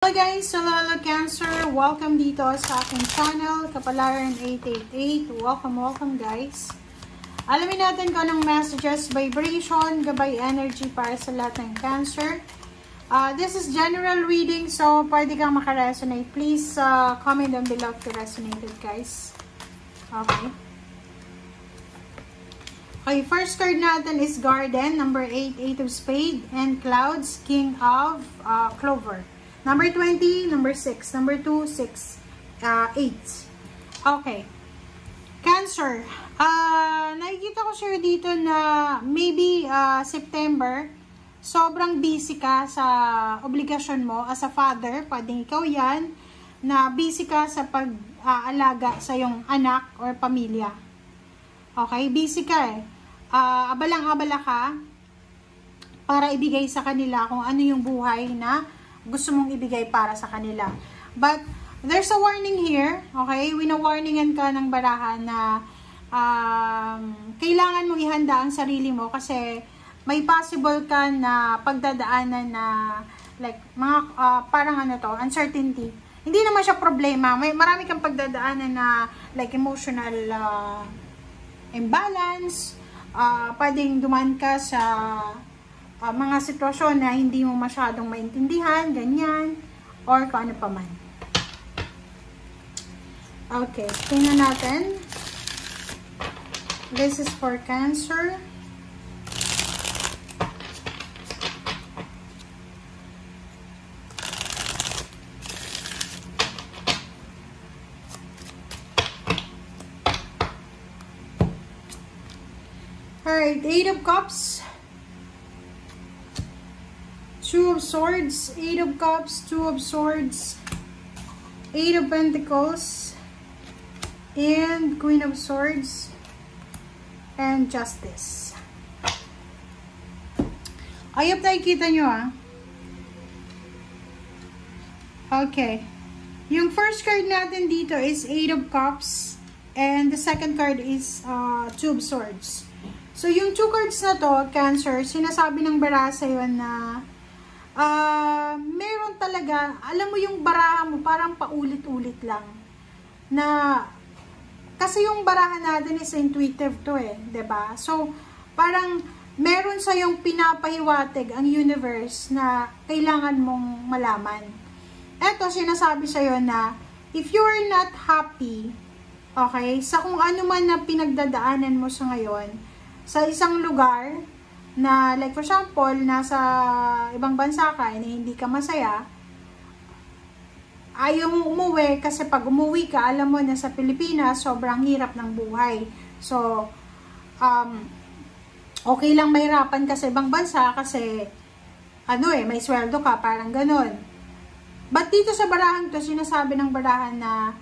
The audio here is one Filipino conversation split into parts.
Hello guys! Hello Cancer! Welcome dito sa aking channel, Kapalaran 888. Welcome guys! Alamin natin kung anong messages, vibration, gabay energy para sa lahat ng Cancer. This is general reading, so pwede kang makaresonate. Please comment down below if you resonated guys. Okay, first card natin is Garden, number 8, 8 of Spades, and Clouds, King of Clover. Number 20, number 6, number 2, 6, 8. Okay. Cancer. Nakikita ko sir dito na maybe September, sobrang busy ka sa obligasyon mo as a father. Pwedeng ikaw yan, na busy ka sa pag-aalaga sa iyong anak or pamilya. Okay? Busy ka eh. Abalang-abala ka para ibigay sa kanila kung ano yung buhay na gusto mong ibigay para sa kanila. But, there's a warning here, okay? Wina-warningan ka ng barahan na kailangan mong ihanda ang sarili mo kasi may possible ka na pagdadaanan na like, mga parang ano to, uncertainty. Hindi naman siya problema. Marami kang pagdadaanan na like emotional imbalance. Pwedeng dumaan ka sa mga sitwasyon na hindi mo masyadong maintindihan, ganyan, or kung ano pa man. Okay, tingnan natin. This is for Cancer. Alright, 8 of Cups. 2 of Swords, 8 of Cups, 2 of Swords, 8 of Pentacles, and Queen of Swords, and Justice. Ayop, nakikita nyo Okay. Yung first card natin dito is 8 of Cups, and the second card is 2 of Swords. So, yung 2 cards na to, Cancer, sinasabi ng baraha sa'yo na meron talaga, alam mo yung baraha mo, parang paulit-ulit lang. Na, kasi yung baraha natin is intuitive to diba? So, parang meron sa yung pinapahiwatig ang universe na kailangan mong malaman. Eto, sinasabi sa'yo na, if you are not happy, okay, sa kung ano man na pinagdadaanan mo sa ngayon, sa isang lugar, na like for example, nasa ibang bansa ka na hindi ka masaya, ayaw mong umuwi kasi pag umuwi ka, alam mo na sa Pilipinas, sobrang hirap ng buhay. So, okay lang mahirapan ka sa ibang bansa kasi, may sweldo ka, parang ganon. But dito sa barahan to, sinasabi ng barahan na,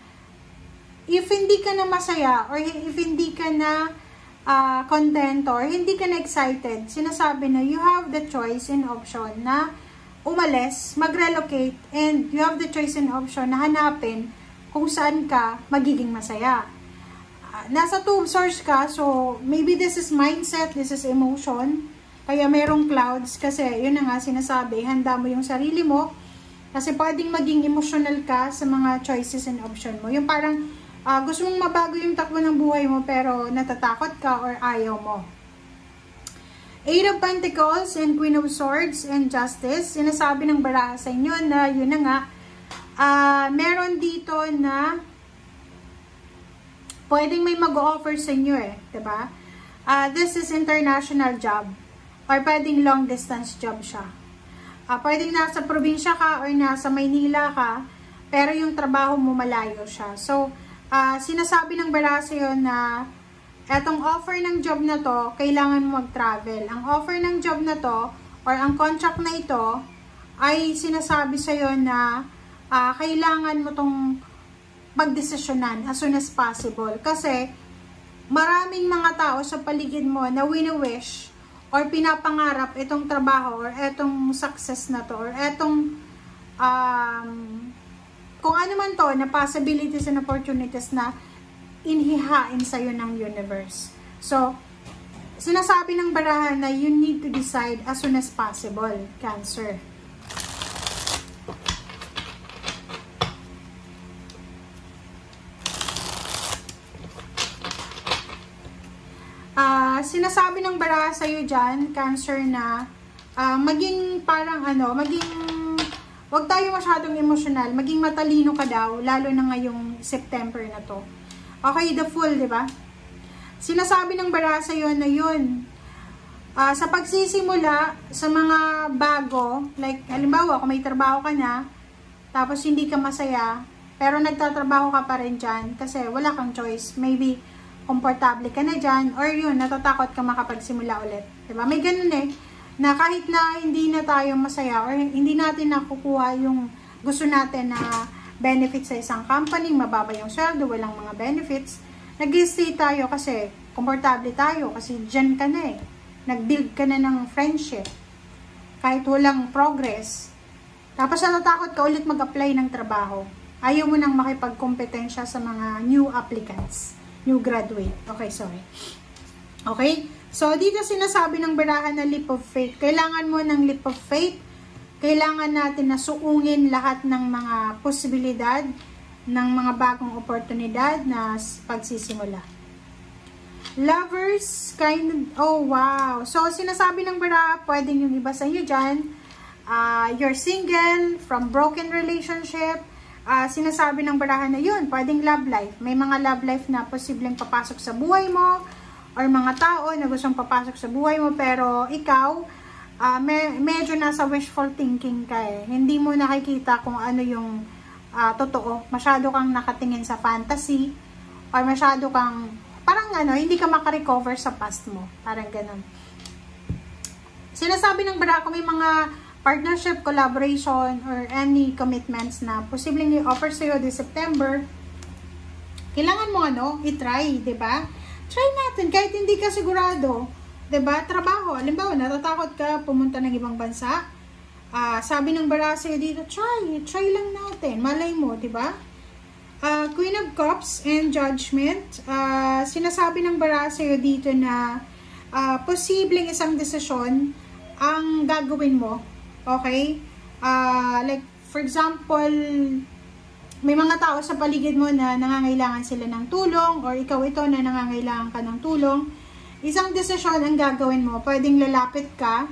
if hindi ka na masaya, or if hindi ka na content or hindi ka na excited, sinasabi na you have the choice and option na umalis, mag-relocate, and you have the choice and option na hanapin kung saan ka magiging masaya. Nasa 2 of Swords ka, so maybe this is mindset, this is emotion, kaya merong clouds kasi yun na nga sinasabi, handa mo yung sarili mo kasi pwedeng maging emotional ka sa mga choices and option mo. Yung parang gusto mong mabago yung takbo ng buhay mo pero natatakot ka or ayaw mo. 8 of Pentacles and Queen of Swords and Justice. Sinasabi ng baraha sa inyo na yun na nga, meron dito na pwedeng may mag-offer sa inyo diba? This is international job or pwedeng long distance job siya. Pwedeng nasa probinsya ka or nasa Maynila ka pero yung trabaho mo malayo siya. So, sinasabi ng baraha sa'yo na etong offer ng job na to, kailangan mo mag-travel. Ang offer ng job na to, or ang contract na ito, ay sinasabi sa'yo na kailangan mo tong magdesisyonan as soon as possible. Kasi, maraming mga tao sa paligid mo na wini-wish or pinapangarap itong trabaho or etong success na to, or etong kung ano man to, na possibilities and opportunities na inihain sa'yo ng universe. So, sinasabi ng baraha na you need to decide as soon as possible, Cancer. Sinasabi ng baraha sa'yo dyan, Cancer, na maging parang wag tayo masyadong emosyonal, maging matalino ka daw, lalo na ngayong September na to. Okay, the Fool, di ba? Sinasabi ng baraha sa'yo na yun, sa pagsisimula, sa mga bago, like, halimbawa, kung may trabaho ka na, tapos hindi ka masaya, pero nagtatrabaho ka pa rin dyan, kasi wala kang choice. Maybe, komportable ka na dyan, or yun, natatakot ka makapagsimula ulit. Diba? May ganun na kahit na hindi na tayo masaya, or hindi natin nakukuha yung gusto natin na benefit sa isang company, mababa yung sweldo, walang mga benefits, nag-stay tayo kasi komportable tayo, kasi dyan ka na nag-build ka na ng friendship, kahit walang progress. Tapos natatakot ka ulit mag-apply ng trabaho. Ayaw mo nang makipagkompetensya sa mga new applicants, new graduate. Okay, sorry. Okay? So, dito sinasabi ng baraha na leap of faith. Kailangan mo ng leap of faith. Kailangan natin na suungin lahat ng mga posibilidad, ng mga bagong oportunidad na pagsisimula. Lovers, oh wow. So, sinasabi ng baraha, pwedeng yung iba sa inyo dyan, you're single, from broken relationship, sinasabi ng baraha na yun, pwedeng love life. May mga love life na posibleng papasok sa buhay mo, or mga tao na gustong papasok sa buhay mo, pero ikaw, medyo nasa wishful thinking ka Hindi mo nakikita kung ano yung totoo. Masyado kang nakatingin sa fantasy, or masyado kang, parang hindi ka makarecover sa past mo. Parang ganun. Sinasabi ng baraha kung may mga partnership, collaboration, or any commitments na posibleng i-offer sa'yo this September, kailangan mo i-try, diba? Try natin, kahit hindi ka sigurado, diba? Trabaho, halimbawa, natatakot ka pumunta ng ibang bansa, sabi ng baraha sa'yo dito, try lang natin, malay mo, diba? Queen of Cups and Judgment, sinasabi ng baraha sa'yo dito na posibleng isang desisyon ang gagawin mo. Okay? Like, for example, may mga tao sa paligid mo na nangangailangan sila ng tulong, or ikaw ito na nangangailangan ka ng tulong. Isang desisyon ang gagawin mo. Pwedeng lalapit ka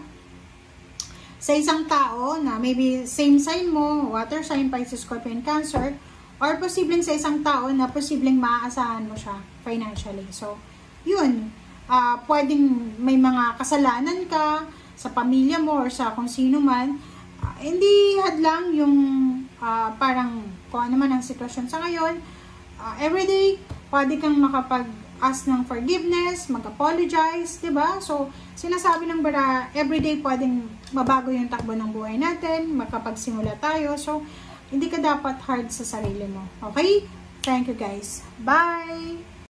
sa isang tao na maybe same sign mo, water sign, Pisces, Scorpio, and Cancer, or posibleng sa isang tao na posibleng maaasahan mo siya financially. So, yun. Pwedeng may mga kasalanan ka sa pamilya mo or sa kung sino man. Hindi hadlang yung parang kung ano man ang sitwasyon sa ngayon. Everyday, pwede kang makapag-ask ng forgiveness, mag-apologize, diba? So, sinasabi ng baraha, everyday pwedeng mabago yung takbo ng buhay natin, makapagsimula tayo. So, hindi ka dapat hard sa sarili mo. Okay? Thank you guys. Bye!